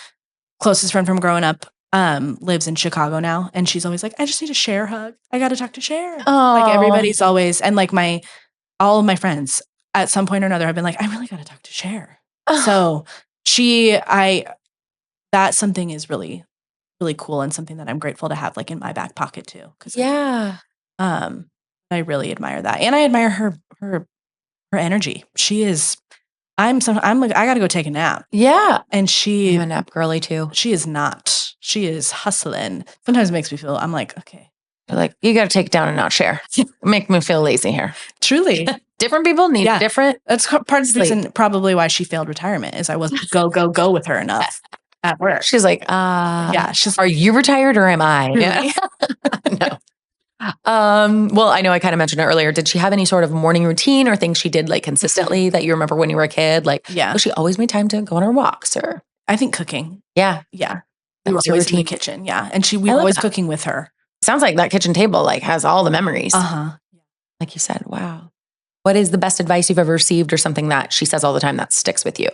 Speaker 3: closest friend from growing up lives in Chicago now, and she's always like, I just need a Cher hug. I got to talk to Cher. Like everybody's always, and like all of my friends at some point or another have been like, I really got to talk to Cher. So that something is really, really cool and something that I'm grateful to have like in my back pocket too. I really admire that. And I admire her energy. She is, I'm like, I got to go take a nap.
Speaker 2: Yeah.
Speaker 3: And
Speaker 2: I'm a nap girly too.
Speaker 3: She is not. She is hustling. Sometimes it makes me feel, I'm like, okay.
Speaker 2: You're like, you got to take it down and not share. Make me feel lazy here.
Speaker 3: Truly.
Speaker 2: Different people need different.
Speaker 3: That's part of the reason probably why she failed retirement is I wasn't go with her enough at work.
Speaker 2: She's like, are you retired or am I?
Speaker 3: Really?
Speaker 2: Yeah. No. Well, I know I kind of mentioned it earlier. Did she have any sort of morning routine or things she did like consistently that you remember when you were a kid? Like, was she always made time to go on her walks or?
Speaker 3: I think cooking.
Speaker 2: Yeah.
Speaker 3: Yeah.
Speaker 2: That
Speaker 3: We were
Speaker 2: was your
Speaker 3: always in the
Speaker 2: routine.
Speaker 3: kitchen. Yeah. And we were always cooking with her.
Speaker 2: Sounds like that kitchen table like has all the memories.
Speaker 3: Uh-huh.
Speaker 2: Like you said, wow. What is the best advice you've ever received or something that she says all the time that sticks with you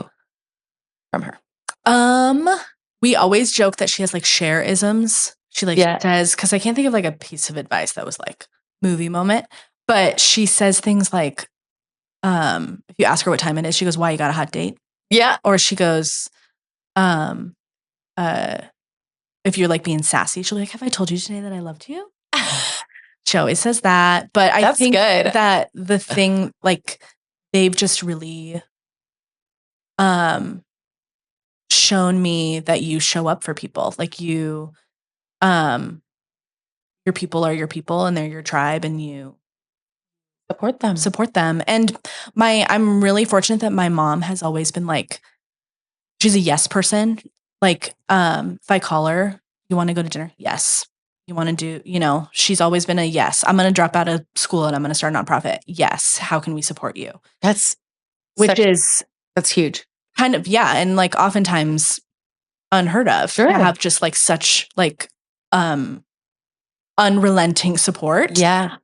Speaker 2: from her?
Speaker 3: We always joke that she has like Cher-isms. She like says, because I can't think of like a piece of advice that was like movie moment, but she says things like, if you ask her what time it is, she goes, why, you got a hot date?
Speaker 2: Yeah.
Speaker 3: Or she goes, if you're like being sassy, she'll be like, have I told you today that I loved you? She always says that. But I think that the thing, like, they've just really shown me that you show up for people. Like your people are your people and they're your tribe and you support them. And I'm really fortunate that my mom has always been like, she's a yes person. Like, if I call her, you want to go to dinner? Yes. You want to do, she's always been a yes. I'm going to drop out of school and I'm going to start a nonprofit. Yes. How can we support you?
Speaker 2: That's
Speaker 3: huge.
Speaker 2: Kind of,
Speaker 3: Yeah. And like oftentimes unheard of
Speaker 2: Sure.
Speaker 3: to have just like such like unrelenting support.
Speaker 2: Yeah.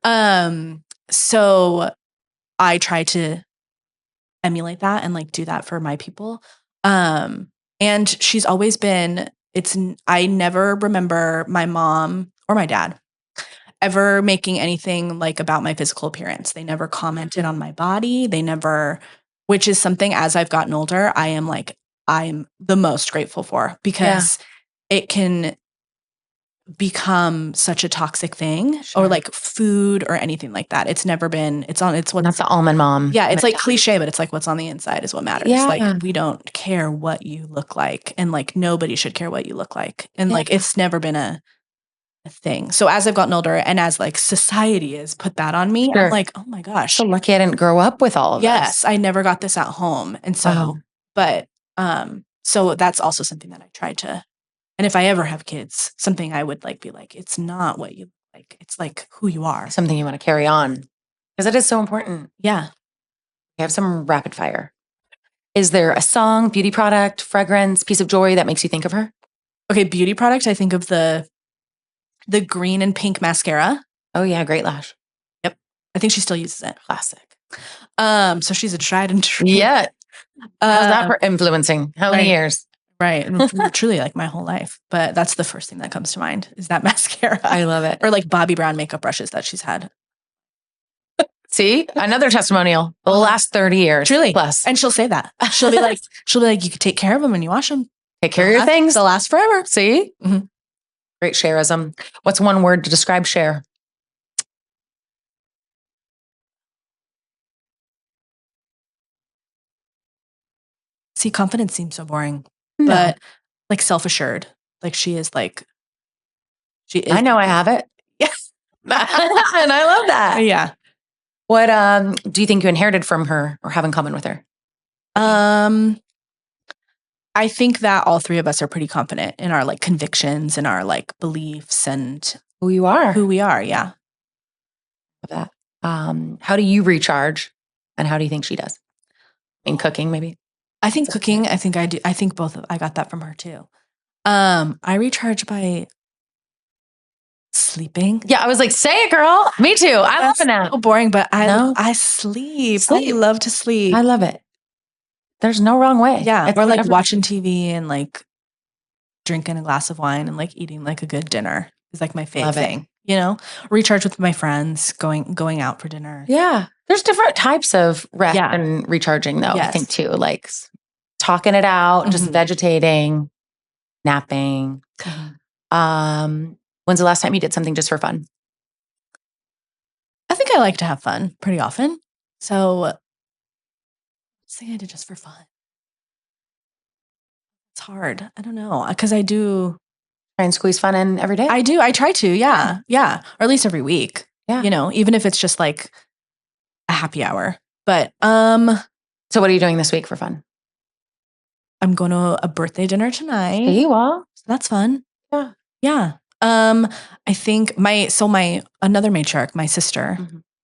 Speaker 3: So I try to emulate that and like do that for my people. And she's always been, I never remember my mom or my dad ever making anything like about my physical appearance. They never commented on my body. They never, which is something as I've gotten older, I'm the most grateful for, because it can become such a toxic thing, or like food or anything like that. It's never been, it's what's
Speaker 2: not the almond mom.
Speaker 3: Yeah. It's like cliche, but it's like what's on the inside is what matters.
Speaker 2: Yeah.
Speaker 3: Like we don't care what you look like, and like nobody should care what you look like. And like, it's never been a thing. So as I've gotten older and as like society has put that on me, I'm like, oh my gosh.
Speaker 2: So lucky I didn't grow up with all of this.
Speaker 3: Yes. I never got this at home. And so, but, so that's also something that I tried to, and if I ever have kids, something I would like be like, it's not what you like. It's like who you are.
Speaker 2: Something you want to carry on, because it is so important.
Speaker 3: Yeah.
Speaker 2: We have some rapid fire. Is there a song, beauty product, fragrance, piece of jewelry that makes you think of her?
Speaker 3: Okay. Beauty product. I think of the green and pink mascara.
Speaker 2: Oh yeah. Great lash.
Speaker 3: Yep. I think she still uses it.
Speaker 2: Classic.
Speaker 3: So she's a tried and true.
Speaker 2: Yeah. How's that for influencing? How many years?
Speaker 3: Right. Truly like my whole life. But that's the first thing that comes to mind is that mascara.
Speaker 2: I love it.
Speaker 3: Or like Bobbi Brown makeup brushes that she's had.
Speaker 2: See, another testimonial. The last 30 years.
Speaker 3: Truly.
Speaker 2: Plus.
Speaker 3: And she'll say that. She'll be like, you could take care of them when you wash them.
Speaker 2: Take care of your things.
Speaker 3: They'll last forever.
Speaker 2: See?
Speaker 3: Mm-hmm.
Speaker 2: Great shareism. What's one word to describe Cher?
Speaker 3: See, confidence seems so boring.
Speaker 2: No.
Speaker 3: But like self-assured. Like she is.
Speaker 2: I know I have it.
Speaker 3: Yes.
Speaker 2: And I love that.
Speaker 3: Yeah.
Speaker 2: What do you think you inherited from her or have in common with her?
Speaker 3: I think that all three of us are pretty confident in our like convictions and our like beliefs and
Speaker 2: Who you are.
Speaker 3: who we are. Yeah.
Speaker 2: Love that. How do you recharge, and how do you think she does? In cooking, maybe?
Speaker 3: I think cooking, I think I do. I think I got that from her too. I recharge by sleeping.
Speaker 2: Yeah, I was like, say it, girl. Me too. I love it now.
Speaker 3: So boring, but
Speaker 2: No?
Speaker 3: I sleep. I love to sleep.
Speaker 2: I love it. There's no wrong way.
Speaker 3: Yeah.
Speaker 2: It's
Speaker 3: Or like
Speaker 2: whatever.
Speaker 3: watching TV and like drinking a glass of wine and like eating like a good dinner is like my favorite thing. You know, recharge with my friends, going out for dinner.
Speaker 2: Yeah. There's different types of rest and recharging though, I think too. Like talking it out, just vegetating, napping. When's the last time you did something just for fun?
Speaker 3: I think I like to have fun pretty often. So something I did just for fun. It's hard. I don't know. Because I do
Speaker 2: try and squeeze fun in every day.
Speaker 3: I do. I try to. Yeah. Yeah. Or at least every week.
Speaker 2: Yeah.
Speaker 3: You know, even if it's just like a happy hour. But
Speaker 2: so what are you doing this week for fun?
Speaker 3: I'm going to a birthday dinner tonight.
Speaker 2: Hey, well,
Speaker 3: so that's fun.
Speaker 2: Yeah.
Speaker 3: Yeah. I think another matriarch, my sister,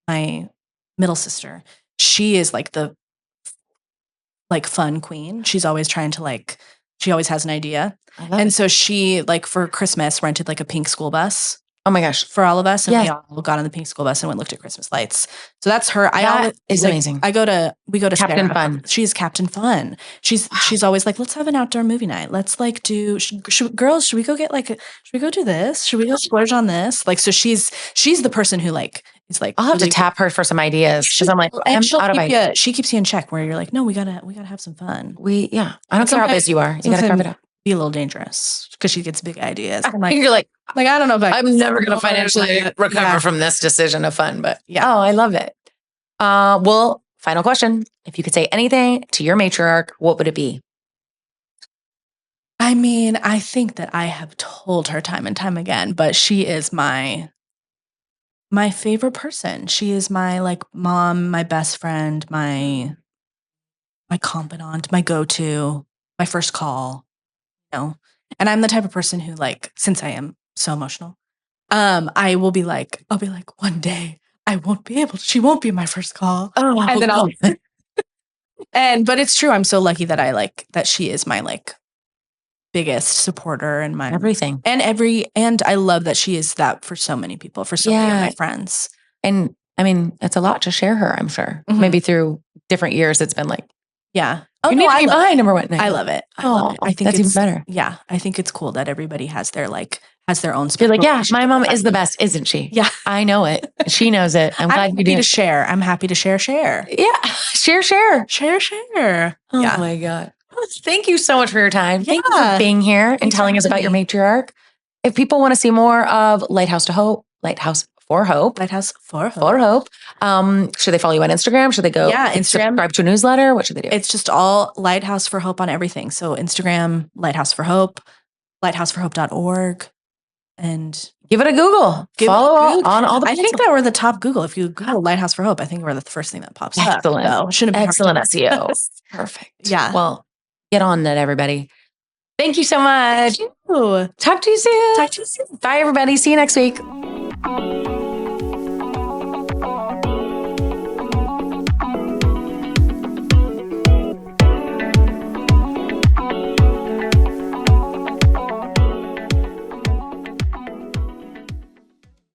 Speaker 3: my middle sister, she is like the fun queen. She's always trying to she always has an idea. And so she for Christmas rented like a pink school bus.
Speaker 2: Oh my gosh.
Speaker 3: For all of us. And we all got on the pink school bus and went looked at Christmas lights. So that's her.
Speaker 2: That is amazing.
Speaker 3: We go to
Speaker 2: Captain Fun.
Speaker 3: She's Captain Fun. She's always like, let's have an outdoor movie night. Let's do, girls, should we go get should we go do this? Should we go splurge on this? So she's the person who is like,
Speaker 2: I'll have to tap her for some ideas. Because I'm like, I'm out of ideas.
Speaker 3: She keeps you in check where you're like, no, we gotta have some fun.
Speaker 2: I don't care how busy you are. You gotta carve it out.
Speaker 3: Be a little dangerous because she gets big ideas. I'm like,
Speaker 2: you're like,
Speaker 3: I don't know if
Speaker 2: I'm never going to financially recover from this decision of fun, but oh, I love it. Well, final question. If you could say anything to your matriarch, what would it be?
Speaker 3: I mean, I think that I have told her time and time again, but she is my favorite person. She is my mom, my best friend, my confidant, my go-to, my first call. And I'm the type of person who since I am so emotional, I will be I'll be one day I won't be able to, she won't be my first call.
Speaker 2: Oh,
Speaker 3: and then but it's true. I'm so lucky that that she is my biggest supporter in my
Speaker 2: everything.
Speaker 3: And I love that she is that for so many people, for so many of my friends.
Speaker 2: And I mean, it's a lot to share her, I'm sure. Maybe through different years, it's been like,
Speaker 3: yeah.
Speaker 2: You need to be my number one.
Speaker 3: I love it.
Speaker 2: I think that's even better.
Speaker 3: Yeah. I think it's cool that everybody has their own
Speaker 2: You're like, yeah, my mom is the best, isn't she?
Speaker 3: Yeah.
Speaker 2: I know it. She knows it. I'm glad you do.
Speaker 3: To share. I'm happy to share.
Speaker 2: Yeah. Share.
Speaker 3: Oh
Speaker 2: my God. Thank you so much for your time. Thank you for being here and telling us about your matriarch. If people want to see more of Lighthouse for Hope, should they follow you on Instagram? Should they go
Speaker 3: Instagram,
Speaker 2: subscribe to a newsletter? What should they do?
Speaker 3: It's just all Lighthouse for Hope on everything. So Instagram, Lighthouse for Hope, lighthouseforhope.org, and
Speaker 2: give it a Google. Follow on all the
Speaker 3: I think that we're the top Google. If you Google Lighthouse for Hope, I think we're the first thing that pops up.
Speaker 2: So
Speaker 3: shouldn't be
Speaker 2: excellent SEO. Perfect.
Speaker 3: Yeah.
Speaker 2: Well, get on that, everybody. Thank you so much.
Speaker 3: Thank you.
Speaker 2: Talk to you soon. Bye, everybody. See you next week.